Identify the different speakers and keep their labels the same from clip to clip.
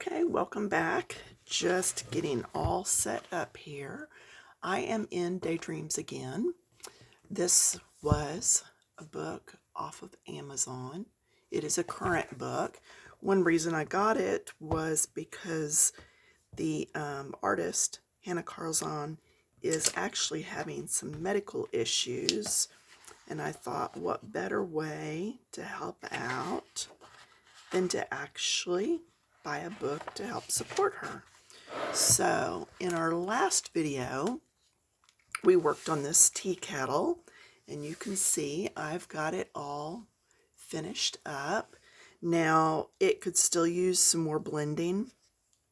Speaker 1: Okay, welcome back. Just getting all set up here. I am in Daydreams again. This was a book off of Amazon. It is a current book. One reason I got it was because the artist, Hanna Karlzon, is actually having some medical issues. And I thought, what better way to help out than to actually buy a book to help support her. So in our last video, we worked on this tea kettle, and you can see I've got it all finished up. Now it could still use some more blending,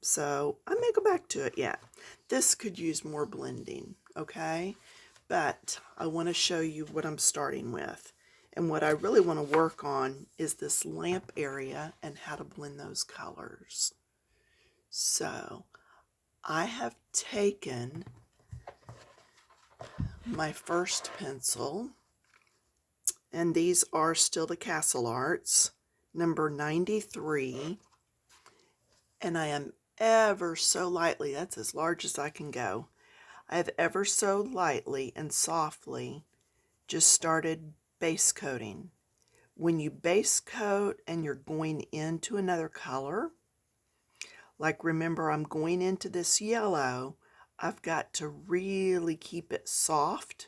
Speaker 1: so I may go back to it yet. This could use more blending, okay? But I want to show you what I'm starting with. And what I really want to work on is this lamp area and how to blend those colors. So I have taken my first pencil, and these are still the CastleArts, number 93, and I am ever so lightly, that's as large as I can go, I have ever so lightly and softly just started base coating. When you base coat and you're going into another color, like remember I'm going into this yellow, I've got to really keep it soft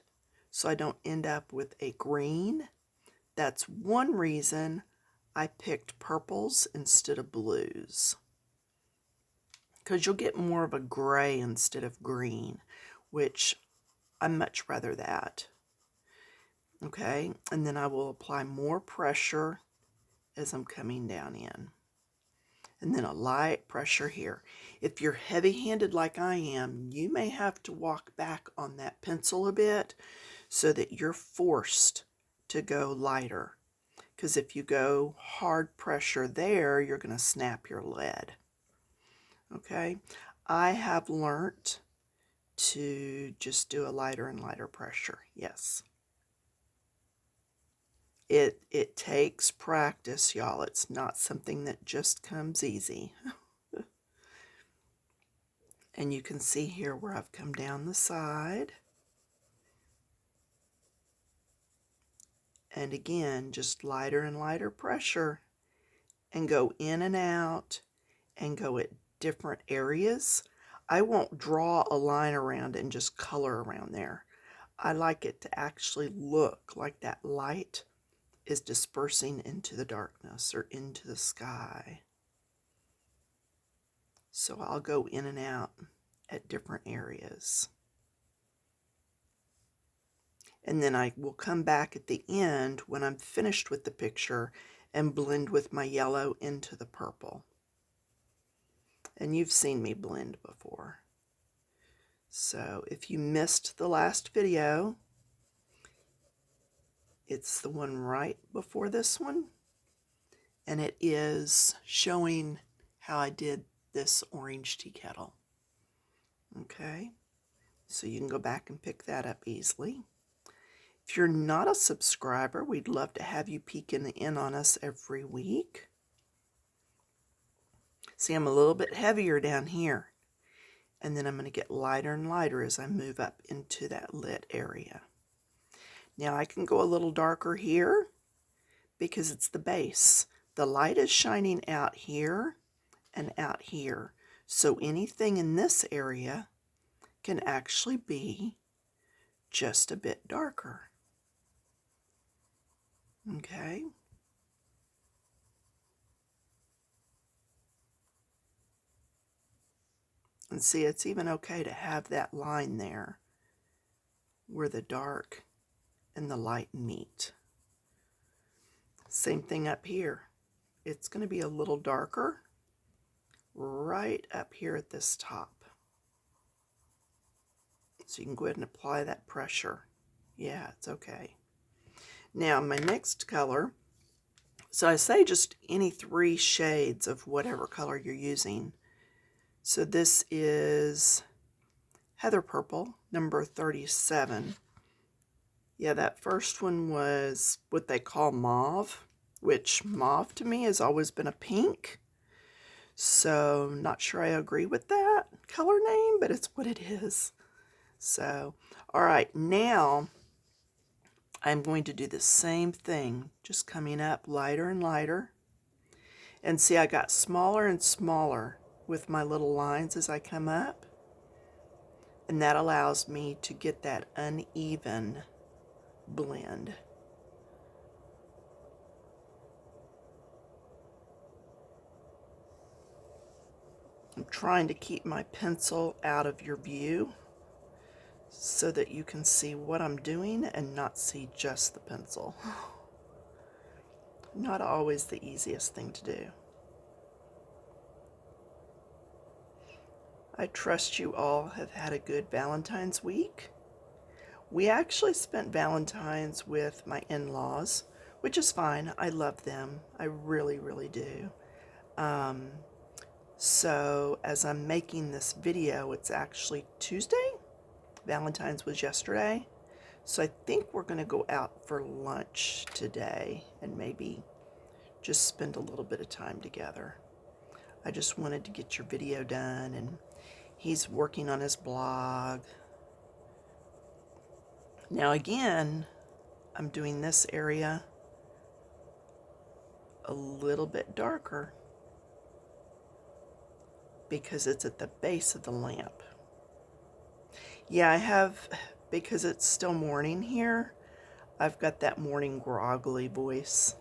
Speaker 1: so I don't end up with a green. That's one reason I picked purples instead of blues, because you'll get more of a gray instead of green, which I much rather that. Okay, and then I will apply more pressure as I'm coming down in. And then a light pressure here. If you're heavy-handed like I am, you may have to walk back on that pencil a bit so that you're forced to go lighter. Because if you go hard pressure there, you're going to snap your lead. Okay, I have learned to just do a lighter and lighter pressure. Yes. It takes practice, y'all. It's not something that just comes easy. And you can see here where I've come down the side. And again, just lighter and lighter pressure, and go in and out and go at different areas. I won't draw a line around and just color around there. I like it to actually look like that light is dispersing into the darkness or into the sky. So I'll go in and out at different areas. And then I will come back at the end when I'm finished with the picture and blend with my yellow into the purple. And you've seen me blend before. So if you missed the last video, it's the one right before this one, and it is showing how I did this orange tea kettle. Okay, so you can go back and pick that up easily. If you're not a subscriber, we'd love to have you peeking in on us every week. See, I'm a little bit heavier down here, and then I'm going to get lighter and lighter as I move up into that lit area. Now I can go a little darker here because it's the base. The light is shining out here and out here. So anything in this area can actually be just a bit darker. Okay. And see, it's even okay to have that line there where the dark and the light meet. Same thing up here. It's going to be a little darker right up here at this top. So you can go ahead and apply that pressure. Yeah, it's okay. Now my next color, so I say just any 3 shades of whatever color you're using. So this is Heather Purple, number 37. Yeah, that first one was what they call mauve, which mauve to me has always been a pink. So not sure I agree with that color name, but it's what it is. So, all right, now I'm going to do the same thing, just coming up lighter and lighter. And see, I got smaller and smaller with my little lines as I come up. And that allows me to get that uneven blend. I'm trying to keep my pencil out of your view so that you can see what I'm doing and not see just the pencil. Not always the easiest thing to do. I trust you all have had a good Valentine's week. We actually spent Valentine's with my in-laws, which is fine. I love them. I really, really do. So as I'm making this video, it's actually Tuesday. Valentine's was yesterday. So I think we're going to go out for lunch today and maybe just spend a little bit of time together. I just wanted to get your video done, and he's working on his blog. Now again, I'm doing this area a little bit darker because it's at the base of the lamp. Yeah, I have, because it's still morning here, I've got that morning groggly voice.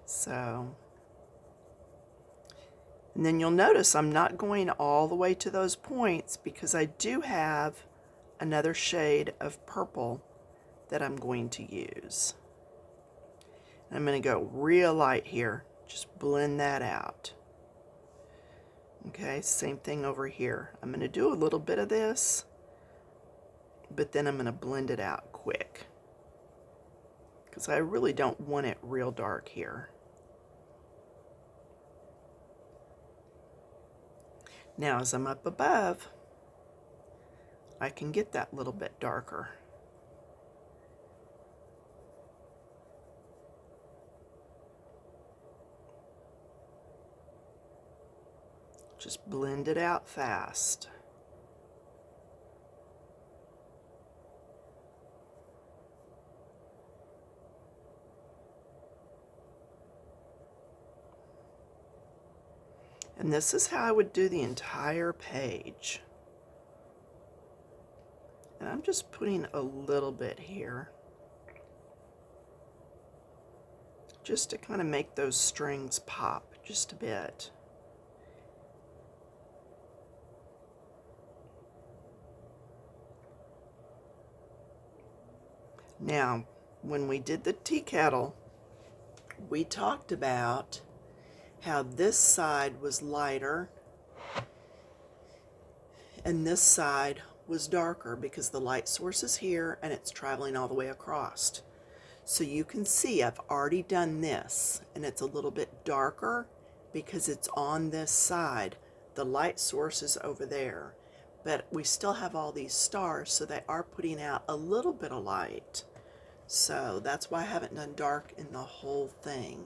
Speaker 1: So, and then you'll notice I'm not going all the way to those points because I do have another shade of purple that I'm going to use. I'm going to go real light here, just blend that out. Okay, same thing over here. I'm going to do a little bit of this, but then I'm going to blend it out quick because I really don't want it real dark here. Now as I'm up above, I can get that little bit darker. Just blend it out fast. And this is how I would do the entire page. And I'm just putting a little bit here, just to kind of make those strings pop just a bit. Now, when we did the tea kettle, we talked about how this side was lighter and this side was darker because the light source is here and it's traveling all the way across. So you can see I've already done this, and it's a little bit darker because it's on this side. The light source is over there, but we still have all these stars, so they are putting out a little bit of light. So that's why I haven't done dark in the whole thing.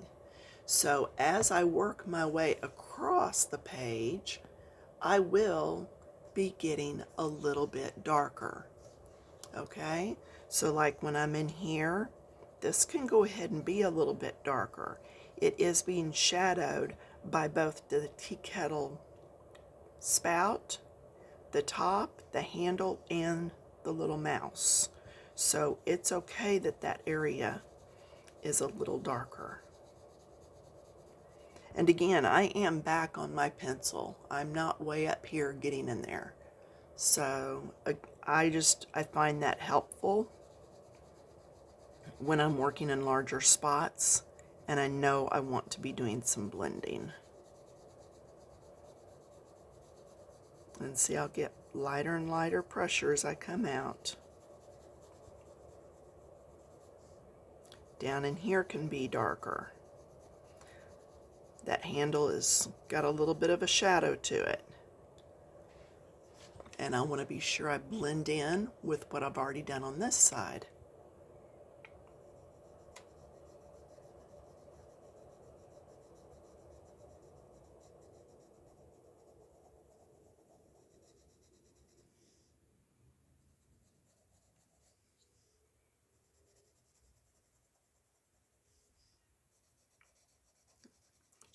Speaker 1: So as I work my way across the page, I will be getting a little bit darker. Okay, so like when I'm in here, this can go ahead and be a little bit darker. It is being shadowed by both the tea kettle spout, the top, the handle, and the little mouse. So it's okay that that area is a little darker. And again, I am back on my pencil. I'm not way up here getting in there. So I find that helpful when I'm working in larger spots and I know I want to be doing some blending. And see, I'll get lighter and lighter pressure as I come out. Down in here can be darker. That handle has got a little bit of a shadow to it. And I want to be sure I blend in with what I've already done on this side.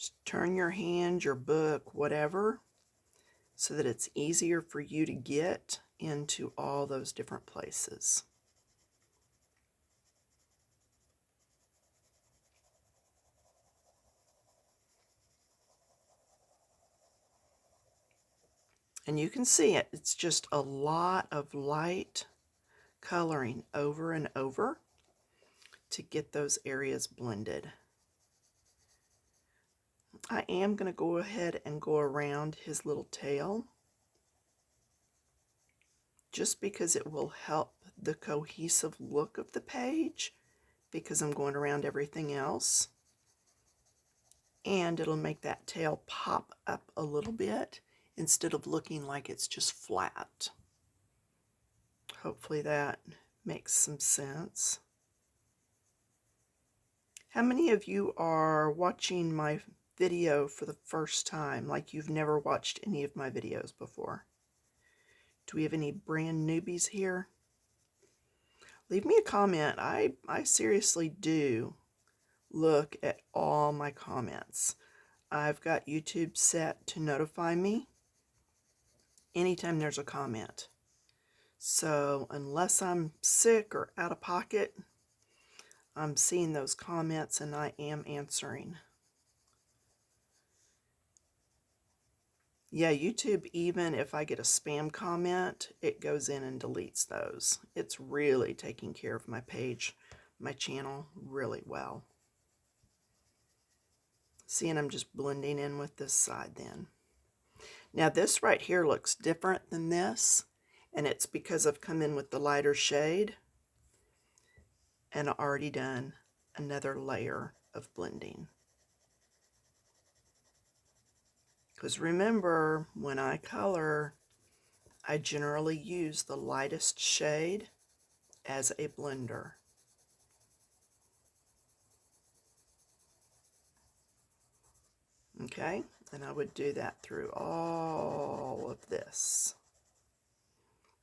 Speaker 1: Just turn your hand, your book, whatever, so that it's easier for you to get into all those different places. And you can see it. It's just a lot of light coloring over and over to get those areas blended. I am going to go ahead and go around his little tail, just because it will help the cohesive look of the page, because I'm going around everything else. And it'll make that tail pop up a little bit instead of looking like it's just flat. Hopefully that makes some sense. How many of you are watching my video for the first time, like you've never watched any of my videos before? Do we have any brand newbies here? Leave me a comment. I seriously do look at all my comments. I've got YouTube set to notify me anytime there's a comment. So unless I'm sick or out of pocket, I'm seeing those comments and I am answering. Yeah, YouTube, even if I get a spam comment, it goes in and deletes those. It's really taking care of my page, my channel, really well. See, and I'm just blending in with this side then. Now this right here looks different than this, and it's because I've come in with the lighter shade and already done another layer of blending. Because remember, when I color, I generally use the lightest shade as a blender. Okay, and I would do that through all of this.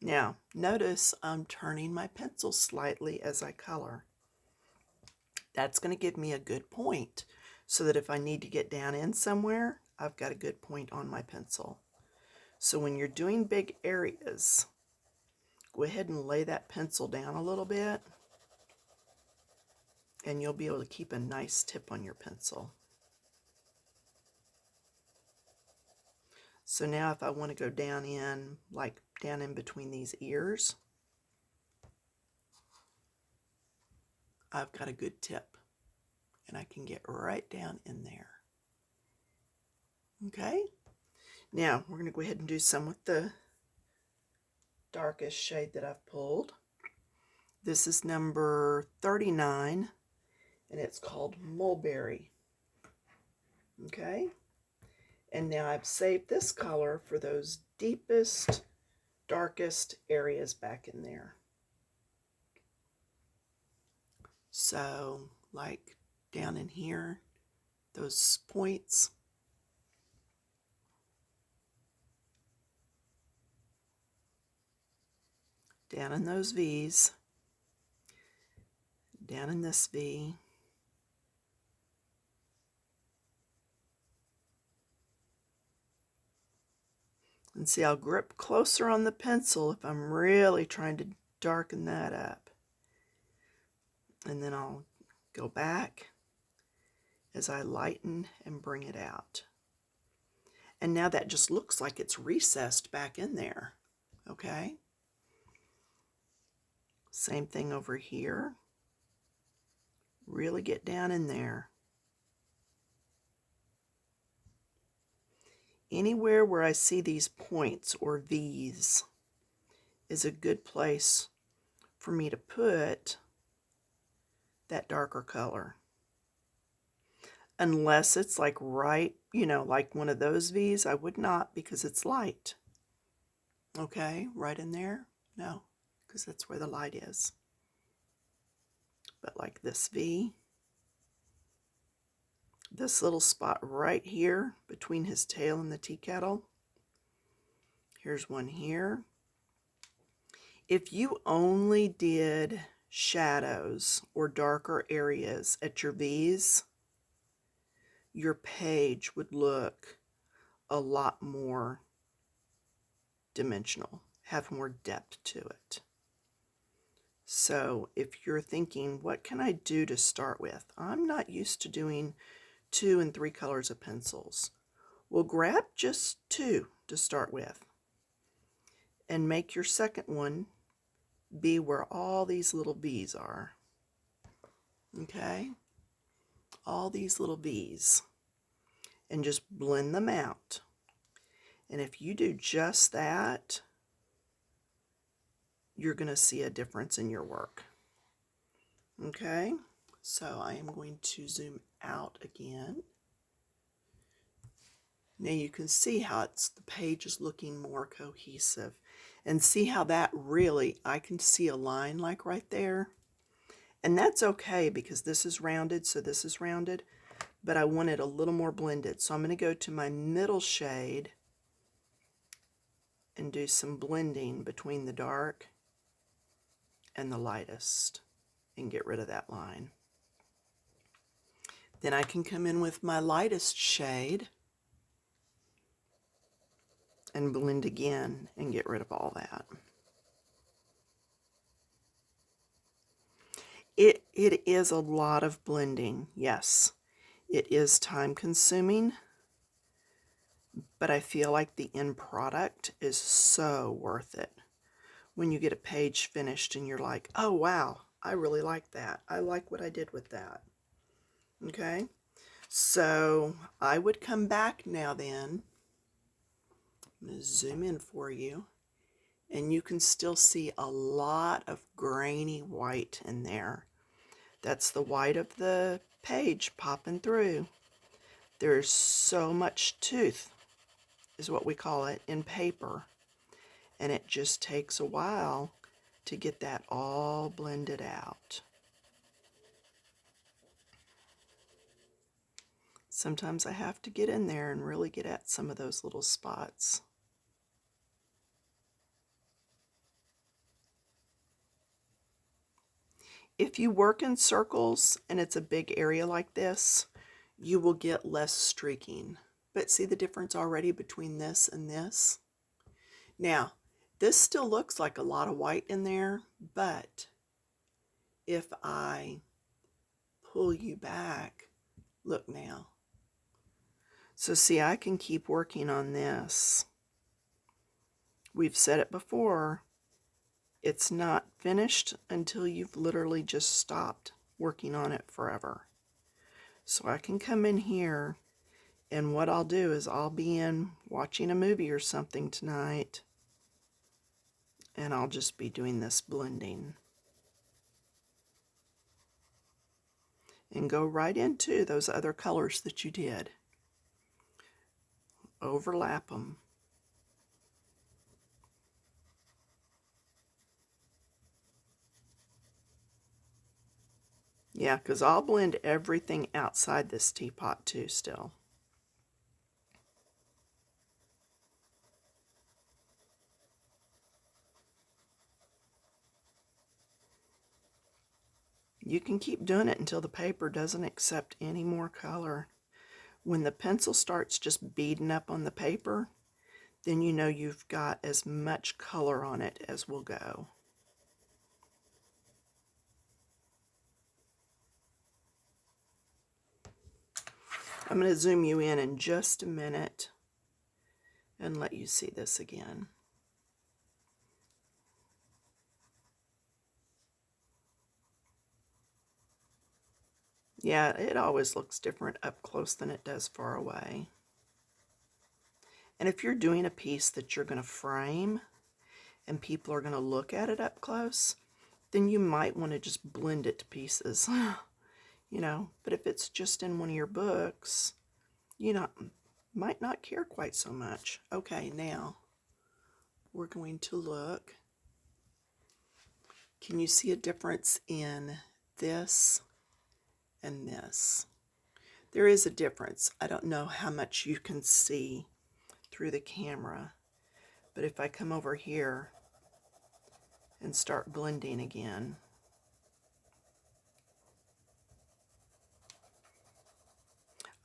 Speaker 1: Now, notice I'm turning my pencil slightly as I color. That's going to give me a good point, so that if I need to get down in somewhere, I've got a good point on my pencil. So when you're doing big areas, go ahead and lay that pencil down a little bit, and you'll be able to keep a nice tip on your pencil. So now if I want to go down in, like down in between these ears, I've got a good tip, and I can get right down in there. Okay, now we're going to go ahead and do some with the darkest shade that I've pulled. This is number 39, and it's called Mulberry. Okay, and now I've saved this color for those deepest, darkest areas back in there. So, like down in here, those points. Down in those V's. Down in this V. And see, I'll grip closer on the pencil if I'm really trying to darken that up. And then I'll go back as I lighten and bring it out. And now that just looks like it's recessed back in there. Okay? Same thing over here. Really get down in there. Anywhere where I see these points or V's is a good place for me to put that darker color. Unless it's like right, you know, like one of those V's, I would not, because it's light. Okay, right in there? No, because that's where the light is. But like this V, this little spot right here between his tail and the tea kettle. Here's one here. If you only did shadows or darker areas at your V's, your page would look a lot more dimensional, have more depth to it. So if you're thinking, what can I do to start with? I'm not used to doing 2 and 3 colors of pencils. Well, grab just 2 to start with and make your second one be where all these little V's are. Okay? All these little V's. And just blend them out. And if you do just that, you're going to see a difference in your work. Okay? So I am going to zoom out again. Now you can see how the page is looking more cohesive. And see how that really, I can see a line like right there. And that's okay because this is rounded, so this is rounded. But I want it a little more blended. So I'm going to go to my middle shade and do some blending between the dark and the lightest and get rid of that line. Then I can come in with my lightest shade and blend again and get rid of all that. It is a lot of blending, yes. It is time consuming, but I feel like the end product is so worth it. When you get a page finished and you're like, oh wow, I really like that. I like what I did with that. Okay, so I would come back now then. I'm going to zoom in for you. And you can still see a lot of grainy white in there. That's the white of the page popping through. There's so much tooth, is what we call it, in paper. And it just takes a while to get that all blended out. Sometimes I have to get in there and really get at some of those little spots. If you work in circles and it's a big area like this, you will get less streaking. But see the difference already between this and this? Now, this still looks like a lot of white in there, but if I pull you back, look now. So see, I can keep working on this. We've said it before, it's not finished until you've literally just stopped working on it forever. So I can come in here, and what I'll do is I'll be in watching a movie or something tonight, and I'll just be doing this blending. And go right into those other colors that you did. Overlap them. Yeah, because I'll blend everything outside this teapot too still. You can keep doing it until the paper doesn't accept any more color. When the pencil starts just beading up on the paper, then you know you've got as much color on it as will go. I'm going to zoom you in just a minute and let you see this again. Yeah, it always looks different up close than it does far away. And if you're doing a piece that you're going to frame and people are going to look at it up close, then you might want to just blend it to pieces. You know, but if it's just in one of your books, you might not care quite so much. Okay, now we're going to look. Can you see a difference in this and this? There is a difference. I don't know how much you can see through the camera, but if I come over here and start blending again,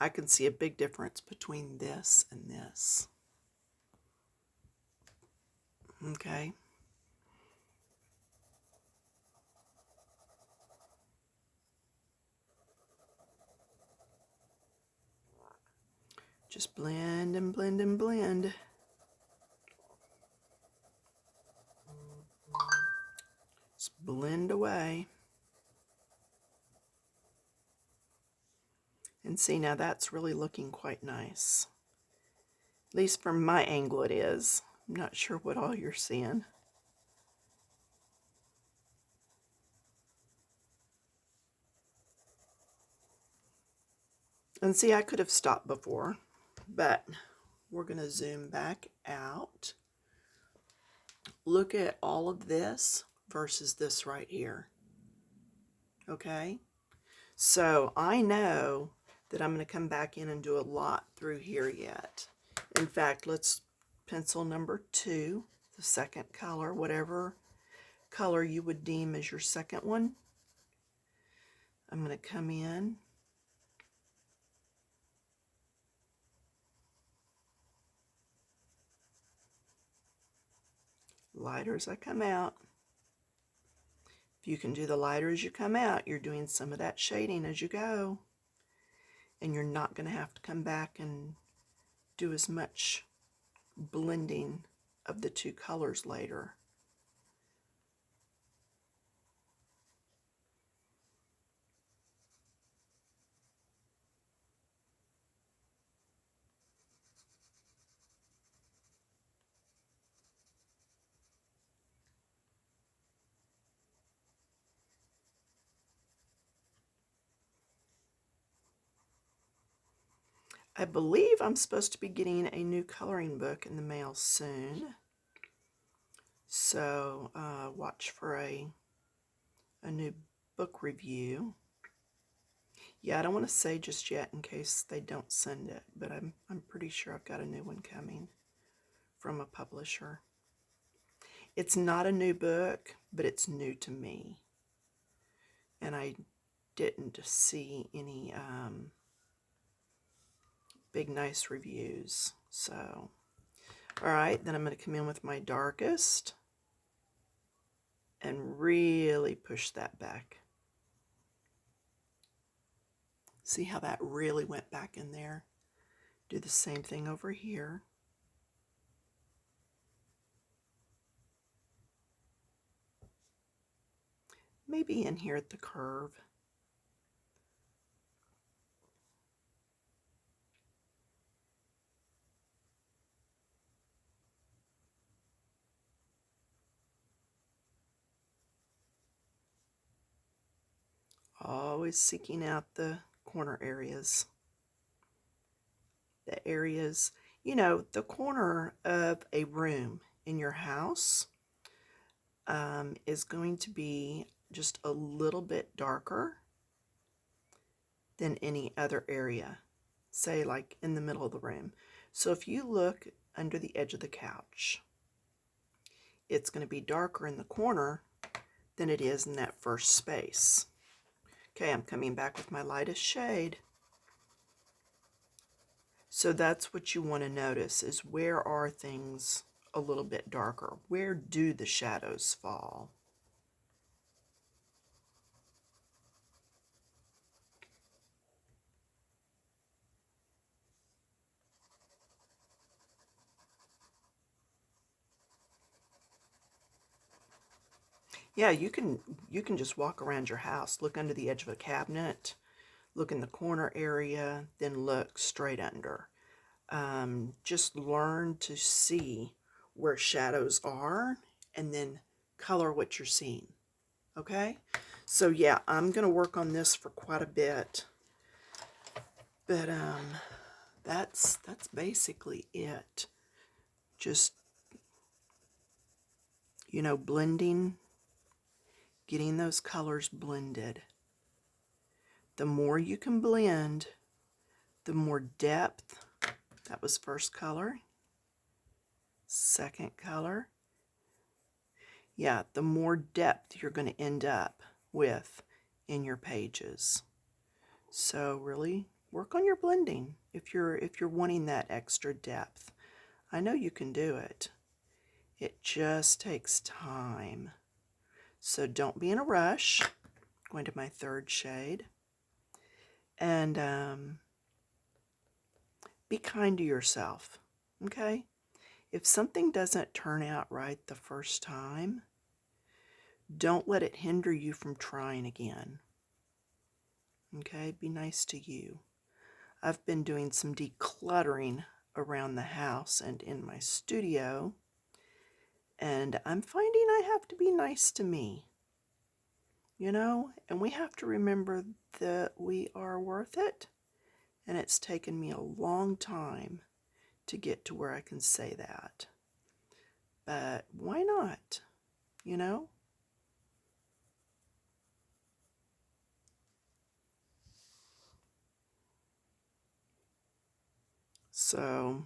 Speaker 1: I can see a big difference between this and this. Okay. Just blend and blend and blend. Just blend away. And see, now that's really looking quite nice. At least from my angle it is. I'm not sure what all you're seeing. And see, I could have stopped before, but we're going to zoom back out. Look at all of this versus this right here. Okay? So I know that I'm going to come back in and do a lot through here yet. In fact, let's pencil number 2, the second color, whatever color you would deem as your second one. I'm going to come in. Lighter as I come out. If you can do the lighter as you come out, you're doing some of that shading as you go. And you're not going to have to come back and do as much blending of the two colors later. I believe I'm supposed to be getting a new coloring book in the mail soon. So watch for a new book review. Yeah, I don't want to say just yet in case they don't send it, but I'm pretty sure I've got a new one coming from a publisher. It's not a new book, but it's new to me. And I didn't see any big nice reviews. So, all right, then I'm going to come in with my darkest and really push that back. See how that really went back in there? Do the same thing over here. Maybe in here at the curve. Always seeking out the corner areas. The areas, you know, the corner of a room in your house is going to be just a little bit darker than any other area, say like in the middle of the room. So if you look under the edge of the couch, it's going to be darker in the corner than it is in that first space. Okay, I'm coming back with my lightest shade. So that's what you want to notice, is where are things a little bit darker? Where do the shadows fall? Yeah, you can just walk around your house, look under the edge of a cabinet, look in the corner area, then look straight under. Just learn to see where shadows are and then color what you're seeing. Okay? So yeah, I'm going to work on this for quite a bit. But that's basically it. Just, you know, blending, getting those colors blended. The more you can blend, the more depth. That was first color. Second color. Yeah, the more depth you're going to end up with in your pages. So really, work on your blending if you're wanting that extra depth. I know you can do it. It just takes time. So don't be in a rush. Going to my third shade. And be kind to yourself, okay? If something doesn't turn out right the first time, don't let it hinder you from trying again, okay? Be nice to you. I've been doing some decluttering around the house and in my studio, and I'm finding I have to be nice to me, you know? And we have to remember that we are worth it, and it's taken me a long time to get to where I can say that. But why not, you know? So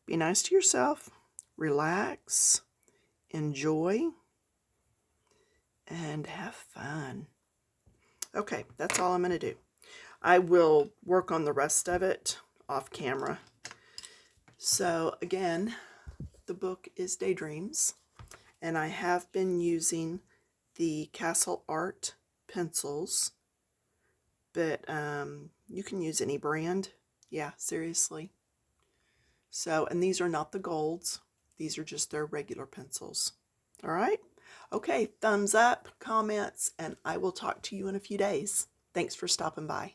Speaker 1: be nice to yourself, relax, enjoy, and have fun. Okay, that's all I'm going to do. I will work on the rest of it off camera. So again, the book is Daydreams, and I have been using the CastleArts pencils, but you can use any brand. Yeah, seriously. So, and these are not the golds. These are just their regular pencils. All right? Okay, thumbs up, comments, and I will talk to you in a few days. Thanks for stopping by.